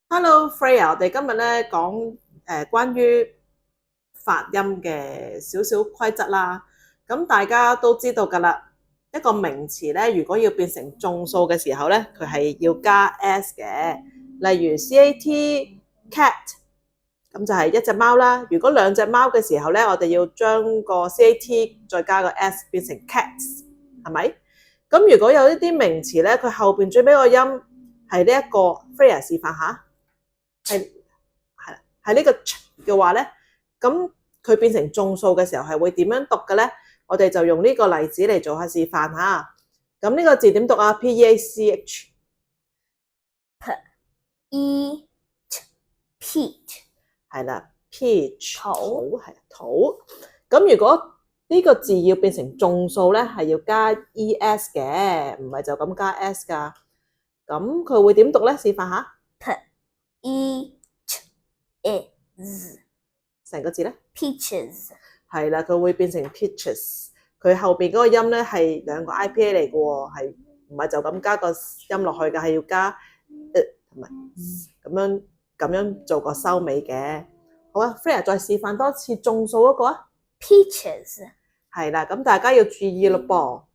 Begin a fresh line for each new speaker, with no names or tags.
Hello Freya，我哋今日咧講關於發音嘅少少規則啦。咁大家都知道㗎啦，一個名詞咧，如果要變成眾數嘅時候咧，佢係要加 s 嘅。例如 cat cat，咁就係一隻貓啦。如果兩隻貓嘅時候咧，我哋要將個 cat 再加個 s 變成 cats，係咪？咁如果有一啲名詞咧，佢後邊最尾個音係呢一個 Freya 示範下。係呢個嘅話咧，咁佢變成眾數嘅時候係會點樣讀嘅咧？我哋就用呢個例子嚟做下示範嚇。咁呢個字點讀啊？P-E-A-C-H。
Peach
係啦 ，peach
土
係土。咁如果呢個字要變成眾數咧，係要加 es 嘅，唔係就咁加 s 噶。咁佢會點讀咧？示範下。
Peach
成個字咧
peaches
係啦，佢會變成 peaches。佢後邊嗰個音咧係兩個 IPA 嚟嘅喎，係唔係就咁加個音落去嘅？係要加同埋咁樣做個收尾嘅。好啊 Freya 再示範多次眾數嗰個啊。
peaches
係啦，咁大家要注意咯噃。